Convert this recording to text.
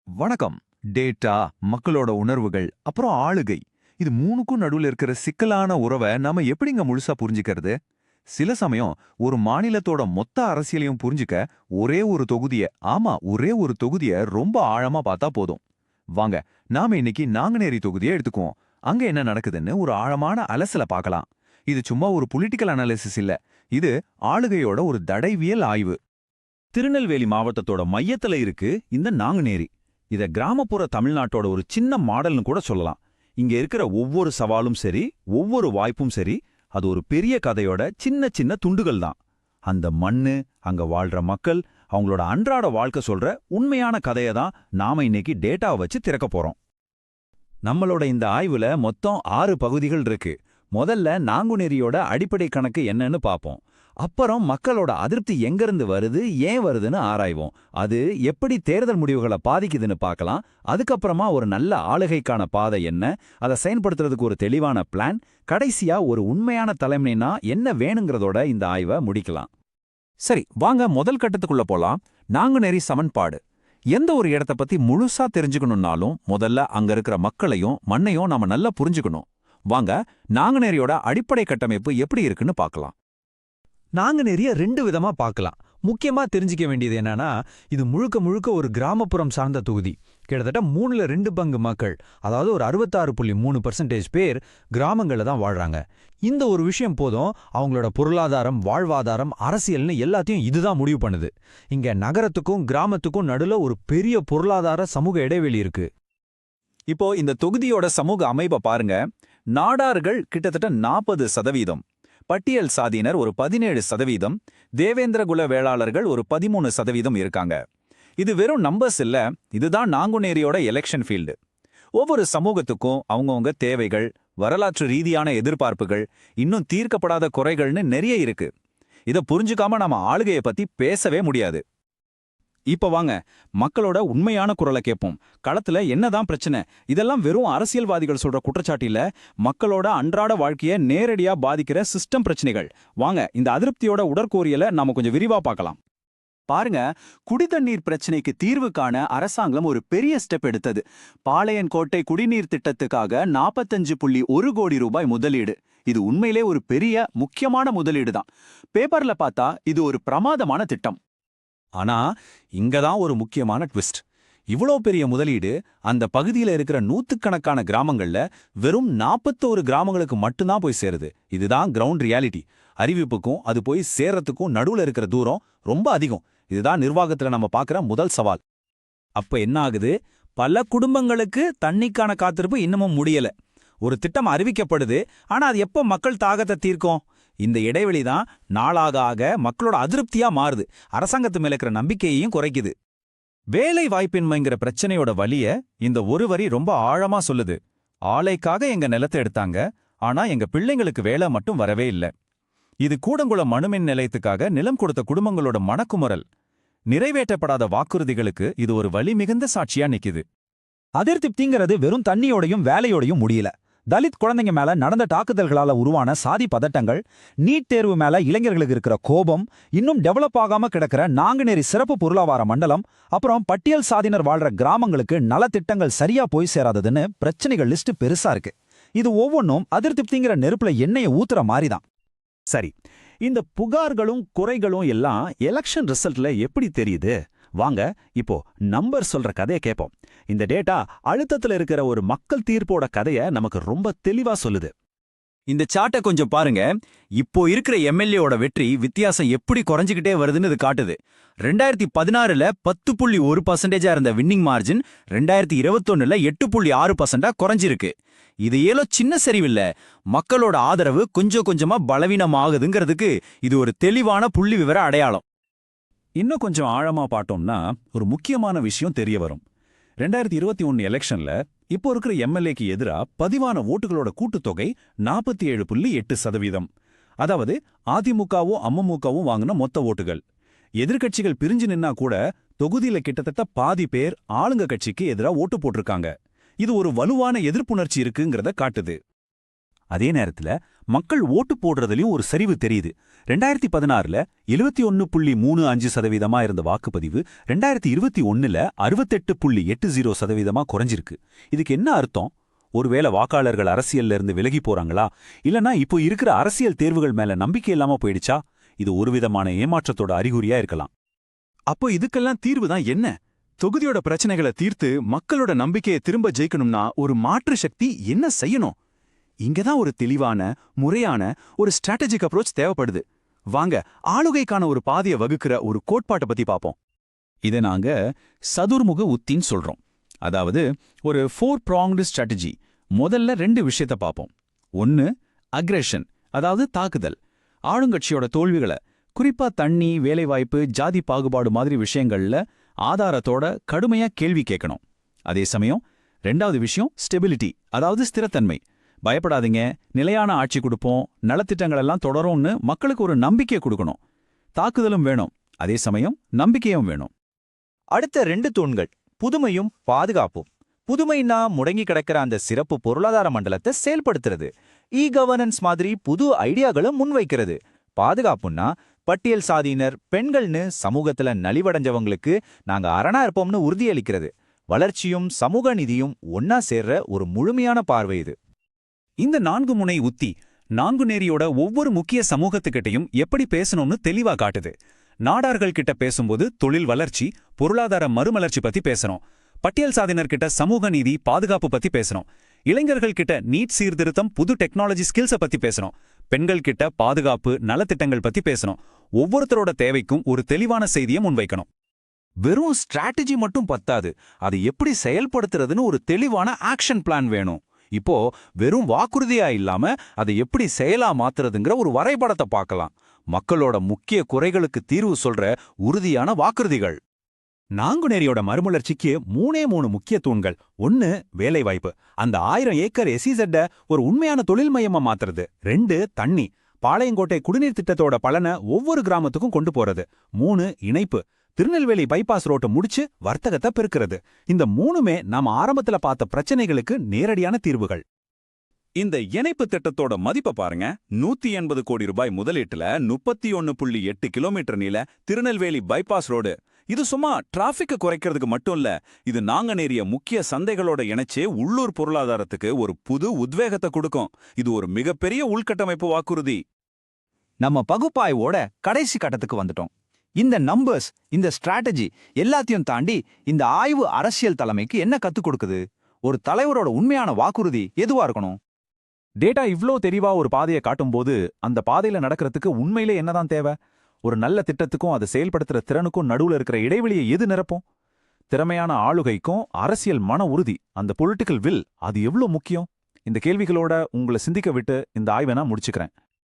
வணக்கம். டேட்டா, மக்களோட உணர்வுகள், அப்புறம் ஆளுகை. இது மூணுக்கும் நடுவுல இருக்கிற சிக்கலான உறவை நாம எப்படிங்க முழுசா புரிஞ்சுக்கிறது? சில சமயம் ஒரு மாநிலத்தோட மொத்த அரசியலையும் புரிஞ்சுக்க ஒரே ஒரு தொகுதிய ரொம்ப ஆழமா பார்த்தா போதும். வாங்க, நாம இன்னைக்கு நாங்குநேரி தொகுதியை எடுத்துக்குவோம். அங்க என்ன நடக்குதுன்னு ஒரு ஆழமான அலசல பார்க்கலாம். இது சும்மா ஒரு பொலிட்டிக்கல் அனாலிசிஸ் இல்ல. இது ஆளுகையோட ஒரு தடைவியல் ஆய்வு. திருநெல்வேலி மாவட்டத்தோட மையத்துல இருக்கு இந்த நாங்குநேரி. இத கிராமப்புற தமிழ்நாட்டோட ஒரு சின்ன மாடல்னு கூட சொல்லலாம். இங்க இருக்கிற ஒவ்வொரு சவாலும் சரி, ஒவ்வொரு வாய்ப்பும் சரி, அது ஒரு பெரிய கதையோட சின்ன சின்ன துண்டுகள் தான். அந்த மண்ணு, அங்க வாழ்ற மக்கள், அவங்களோட அன்றாட வாழ்க்கை சொல்ற உண்மையான கதையை தான் நாம இன்னைக்கு டேட்டாவை வச்சு திறக்க போறோம். நம்மளோட இந்த ஆய்வுல மொத்தம் 6 பகுதிகள் இருக்கு. முதல்ல நாங்குநேரியோட அடிப்படை கணக்கு என்னன்னு பாப்போம். அப்புறம் மக்களோட அதிருப்தி எங்கிருந்து வருது, ஏன் வருதுன்னு ஆராய்வோம். அது எப்படி தேர்தல் முடிவுகளை பாதிக்குதுன்னு பார்க்கலாம். அதுக்கப்புறமா ஒரு நல்ல ஆளுகைக்கான பாதை என்ன, அதை செயல்படுத்துறதுக்கு ஒரு தெளிவான பிளான், கடைசியா ஒரு உண்மையான தலைமைனா என்ன வேணுங்கிறதோட இந்த ஆய்வை முடிக்கலாம். சரி, வாங்க முதல் கட்டத்துக்குள்ள போலாம். நாங்குநேரி சமன்பாடு. எந்த ஒரு இடத்த பத்தி முழுசா தெரிஞ்சுக்கணும்னாலும் முதல்ல அங்க இருக்கிற மக்களையும் மண்ணையும் நாம நல்லா புரிஞ்சுக்கணும். வாங்க, நாங்குநேரியோட அடிப்படை கட்டமைப்பு எப்படி இருக்குன்னு பார்க்கலாம். நாங்குநேரிய 2 விதமா பார்க்கலாம். முக்கியமா தெரிஞ்சிக்க வேண்டியது என்னன்னா, இது முழுக்க முழுக்க ஒரு கிராமப்புறம் சார்ந்த தொகுதி. கிட்டத்தட்ட 3ல 2 பங்கு மக்கள், அதாவது ஒரு 66.3% பேர் கிராமங்கள்ல தான் வாழ்றாங்க. இந்த ஒரு விஷயம் போதும், அவங்களோட பொருளாதாரம், வாழ்வாதாரம், அரசியல்னு எல்லாத்தையும் இதுதான் முடிவு பண்ணுது. இங்க நகரத்துக்கும் கிராமத்துக்கும் நடுல ஒரு பெரிய பொருளாதார சமூக இடைவெளி இருக்கு. இப்போ இந்த தொகுதியோட சமூக அமைப்பை பாருங்க. நாடார்கள் கிட்டத்தட்ட 40%, பட்டியல் சாதியினர் ஒரு 17%, தேவேந்திரகுல வேளாளர்கள் ஒரு 13% இருக்காங்க. இது வெறும் நம்பர்ஸ் இல்ல, இதுதான் நாங்குநேரியோட எலெக்ஷன் ஃபீல்டு. ஒவ்வொரு சமூகத்துக்கும் அவங்கவுங்க தேவைகள், வரலாற்று ரீதியான எதிர்பார்ப்புகள், இன்னும் தீர்க்கப்படாத குறைகள்னு நிறைய இருக்கு. இதை புரிஞ்சுக்காம நாம ஆளுகையை பத்தி பேசவே முடியாது. இப்ப வாங்க, மக்களோட உண்மையான குரலை கேட்போம். களத்துல என்னதான் பிரச்சனை? இதெல்லாம் வெறும் அரசியல்வாதிகள் சொல்ற குற்றச்சாட்டு இல்ல, மக்களோட அன்றாட வாழ்க்கையை நேரடியா பாதிக்கிற சிஸ்டம் பிரச்சனைகள். வாங்க, இந்த அதிருப்தியோட உடற்கூறியலை நாம கொஞ்சம் விரிவா பார்க்கலாம். பாருங்க, குடிதண்ணீர் பிரச்சனைக்கு தீர்வு காண அரசாங்கம் ஒரு பெரிய ஸ்டெப் எடுத்தது. பாளையங்கோட்டை குடிநீர் திட்டத்துக்காக 45.1 கோடி ரூபாய் முதலீடு. இது உண்மையிலே ஒரு பெரிய முக்கியமான முதலீடு தான். பேப்பர்ல பார்த்தா இது ஒரு பிரமாதமான திட்டம். ஆனா இங்கதான் ஒரு முக்கியமான ட்விஸ்ட். இவ்வளோ பெரிய முதலீடு அந்த பகுதியில இருக்கிற நூத்துக்கணக்கான கிராமங்கள்ல வெறும் 41 கிராமங்களுக்கு மட்டும்தான் போய் சேருது. இதுதான் கிரவுண்ட் ரியாலிட்டி. அறிவிப்புக்கும் அது போய் சேர்றதுக்கும் நடுவுல இருக்கிற தூரம் ரொம்ப அதிகம். இதுதான் நிர்வாகத்துல நம்ம பார்க்குற முதல் சவால். அப்ப என்ன ஆகுது? பல குடும்பங்களுக்கு தண்ணிக்கான காத்திருப்பு இன்னமும் முடியல. ஒரு திட்டம் அறிவிக்கப்படுது, ஆனா அது எப்போ மக்கள் தாகத்தை தீர்க்கும்? இந்த இடைவெளி தான் நாளாக ஆக மக்களோட அதிருப்தியா மாறுது, அரசாங்கத்து மேல இருக்கிற நம்பிக்கையையும் குறைக்குது. வேலை வாய்ப்பின்மைங்கிற பிரச்சனையோட வலிய இந்த ஒரு வரி ரொம்ப ஆழமா சொல்லுது. ஆலைக்காக எங்க நிலத்தை எடுத்தாங்க, ஆனா எங்க பிள்ளைங்களுக்கு வேலை மட்டும் வரவே இல்ல. இது கூடங்குளம் அணுமின் நிலையத்துக்காக நிலம் கொடுத்த குடும்பங்களோட மனக்குமுறல். நிறைவேற்றப்படாத வாக்குறுதிகளுக்கு இது ஒரு வலி மிகுந்த சாட்சியா நிக்குது. அதிருப்திங்கிறது வெறும் தண்ணியோடையும் வேலையோடையும் முடியல. தலித் குழந்தைங்க மேல நடந்த தாக்குதல்களால உருவான சாதி பதட்டங்கள், நீட் தேர்வு மேல இளைஞர்களுக்கு இருக்கிற கோபம், இன்னும் டெவலப் ஆகாம கிடக்கிற நாங்குநேரி சிறப்பு பொருளாதார மண்டலம், அப்புறம் பட்டியல் சாதியினர் வாழ்ற கிராமங்களுக்கு நலத்திட்டங்கள் சரியா போய் சேராததுன்னு பிரச்சனைகள் லிஸ்ட் பெருசா இருக்கு. இது ஒவ்வொன்றும் அதிருப்திங்கிற நெருப்புல எண்ணெயை ஊத்துற மாதிரிதான். சரி, இந்த புகார்களும் குறைகளும் எல்லாம் எலெக்ஷன் ரிசல்ட்ல எப்படி தெரியுது? வாங்க, இப்போ நம்பர் சொல்ற கதையை கேட்போம். இந்த டேட்டா அழுத்தத்துல இருக்கிற ஒரு மக்கள் தீர்ப்போட கதையை நமக்கு ரொம்ப தெளிவா சொல்லுது. இந்த சார்ட்டை கொஞ்சம் பாருங்க. இப்போ இருக்கிற எம்எல்ஏவோட வெற்றி வித்தியாசம் எப்படி குறைஞ்சுக்கிட்டே வருதுன்னு இது காட்டுது. 2016ல 10.1% இருந்த வின்னிங் மார்ஜின் 2021ல 8.6% குறைஞ்சிருக்கு. இது ஏதோ சின்ன சரிவில்ல, மக்களோட ஆதரவு கொஞ்சம் கொஞ்சமா பலவீனமாகுதுங்கிறதுக்கு இது ஒரு தெளிவான புள்ளி விவர அடையாளம். இன்னும் கொஞ்சம் ஆழமா பார்த்தோம்னா ஒரு முக்கியமான விஷயம் தெரிய வரும். 2021 எலெக்ஷன்ல இப்போ இருக்கிற எம்எல்ஏக்கு எதிரா பதிவான ஓட்டுகளோட கூட்டுத்தொகை 47.8%. அதாவது அதிமுகவும் அமமுகவும் வாங்கின மொத்த ஓட்டுகள். எதிர்க்கட்சிகள் பிரிஞ்சு நின்னா கூட தொகுதியில கிட்டத்தட்ட பாதி பேர் ஆளுங்க கட்சிக்கு எதிரா ஓட்டு போட்டிருக்காங்க. இது ஒரு வலுவான எதிர்ப்புணர்ச்சி இருக்குங்கிறத காட்டுது. அதே நேரத்துல மக்கள் ஓட்டு போடுறதுலயும் ஒரு சரிவு தெரியுது. 2016ல 71.35% இருந்த வாக்குப்பதிவு 2021ல 68.80% குறைஞ்சிருக்கு. இதுக்கு என்ன அர்த்தம்? ஒருவேளை வாக்காளர்கள் அரசியல்ல இருந்து விலகி போறாங்களா, இல்லனா இப்போ இருக்கிற அரசியல் தேர்வுகள் மேல நம்பிக்கை இல்லாம போயிடுச்சா? இது ஒருவிதமான ஏமாற்றத்தோட அறிகுறியா இருக்கலாம். அப்போ இதுக்கெல்லாம் தீர்வு தான் என்ன? தொகுதியோட பிரச்சனைகளை தீர்த்து மக்களோட நம்பிக்கையை திரும்ப ஜெயிக்கணும்னா ஒரு மாற்று சக்தி என்ன செய்யணும்? இங்கதான் ஒரு தெளிவான, முறையான ஒரு ஸ்ட்ராட்டஜிக் அப்ரோச் தேவைப்படுது. வாங்க, ஆளுகைக்கான ஒரு பாதையை வகுக்கிற ஒரு கோட்பாட்டை பத்தி பாப்போம். இதை நாங்க சதுர்முக உத்தின்னு சொல்றோம். அதாவது ஒரு 4-pronged strategy. முதல்ல 2 விஷயத்த பார்ப்போம். 1, அக்ரெஷன், அதாவது தாக்குதல். ஆளுங்கட்சியோட தோல்விகளை, குறிப்பா தண்ணி, வேலைவாய்ப்பு, ஜாதி பாகுபாடு மாதிரி விஷயங்கள்ல ஆதாரத்தோட கடுமையா கேள்வி கேட்கணும். அதே சமயம் 2வது விஷயம் ஸ்டெபிலிட்டி, அதாவது ஸ்திரத்தன்மை. பயப்படாதீங்க, நிலையான ஆட்சி கொடுப்போம், நலத்திட்டங்கள் எல்லாம் தொடரும்னு மக்களுக்கு ஒரு நம்பிக்கை கொடுக்கணும். தாக்குதலும் வேணும், அதே சமயம் நம்பிக்கையும் வேணும். அடுத்த 2 தூண்கள் புதுமையும் பாதுகாப்பும். புதுமைன்னா முடங்கி கிடக்கிற அந்த சிறப்பு பொருளாதார மண்டலத்தை செயல்படுத்துறது, கவர்னன்ஸ் மாதிரி புது ஐடியாக்களும் முன்வைக்கிறது. பாதுகாப்புன்னா பட்டியல் சாதியினர், பெண்கள்னு சமூகத்துல நலிவடைஞ்சவங்களுக்கு நாங்க அரணா இருப்போம்னு உறுதியளிக்கிறது. வளர்ச்சியும் சமூக நீதியும் ஒன்னா சேர்ற ஒரு முழுமையான பார்வை இது. இந்த 4 முனை உத்தி நான்குநேரியோட ஒவ்வொரு முக்கிய சமூகத்துக்கிட்டையும் எப்படி பேசணும்னு தெளிவா காட்டுது. நாடார்கள் கிட்ட பேசும்போது தொழில் வளர்ச்சி, பொருளாதார மறுமலர்ச்சி பத்தி பேசணும். பட்டியல் சாதியினர்கிட்ட சமூக நீதி, பாதுகாப்பு பத்தி பேசணும். இளைஞர்கள் கிட்ட நீட் சீர்திருத்தம், புது டெக்னாலஜி ஸ்கில்ஸை பத்தி பேசணும். பெண்கள் கிட்ட பாதுகாப்பு, நலத்திட்டங்கள் பத்தி பேசணும். ஒவ்வொருத்தரோட தேவைக்கும் ஒரு தெளிவான செய்தியை முன்வைக்கணும். வெறும் ஸ்ட்ராட்டஜி மட்டும் பத்தாது, அதை எப்படி செயல்படுத்துறதுன்னு ஒரு தெளிவான ஆக்ஷன் பிளான் வேணும். இப்போ வெறும் வாக்குறுதியா இல்லாம அதை எப்படி செயலா மாத்துறதுங்கிற ஒரு வரைபடத்தை பார்க்கலாம். மக்களோட முக்கிய குறைகளுக்கு தீர்வு சொல்ற உறுதியான வாக்குறுதிகள். நாங்குநேரியோட மறுமலர்ச்சிக்கு 3 முக்கிய தூண்கள். 1, வேலைவாய்ப்பு, அந்த 1000 ஏக்கர் SEZ ஒரு உண்மையான தொழில் மையமா மாத்துறது. 2, தண்ணி, பாளையங்கோட்டை குடிநீர் திட்டத்தோட பலனை ஒவ்வொரு கிராமத்துக்கும் கொண்டு போறது. 3, இணைப்பு, திருநெல்வேலி பைபாஸ் ரோட்டை முடிச்சு வர்த்தகத்தை பெருக்கிறது. இந்த 3மே நாம ஆரம்பத்துல பார்த்த பிரச்சனைகளுக்கு நேரடியான தீர்வுகள். இந்த இணைப்பு திட்டத்தோட மதிப்பை பாருங்க. 180 கோடி ரூபாய் முதலீட்டுல 31.8 கிலோமீட்டர் நீள திருநெல்வேலி பைபாஸ் ரோடு. இது சும்மா டிராஃபிக்கை குறைக்கிறதுக்கு மட்டும் இல்ல, இது நாங்குநேரிய முக்கிய சந்தைகளோட இணைச்சே உள்ளூர் பொருளாதாரத்துக்கு ஒரு புது உத்வேகத்தை கொடுக்கும். இது ஒரு மிகப்பெரிய உள்கட்டமைப்பு வாக்குறுதி. நம்ம பகுப்பாய்வோட கடைசி கட்டத்துக்கு வந்துட்டோம். இந்த நம்பர்ஸ், இந்த ஸ்ட்ராட்டஜி எல்லாத்தையும் தாண்டி இந்த ஆய்வு அரசியல் தலைமைக்கு என்ன கத்துக் கொடுக்குது? ஒரு தலைவரோட உண்மையான வாக்குறுதி எதுவா இருக்கணும்? டேட்டா இவ்ளோ தெளிவா ஒரு பாதையை காட்டும்போது அந்த பாதையில நடக்கிறதுக்கு உண்மையிலே என்னதான் தேவை? ஒரு நல்ல திட்டத்துக்கும் அதை செயல்படுத்துற திறனுக்கும் நடுவுல இருக்கிற இடைவெளியை எது நிரப்பும்? திறமையான ஆளுகைக்கும் அரசியல் மன உறுதி, அந்த பொலிட்டிக்கல் வில், அது எவ்வளவு முக்கியம்? இந்த கேள்விகளோட உங்களை சிந்திக்க விட்டு இந்த ஆய்வை நான் முடிச்சுக்கிறேன்.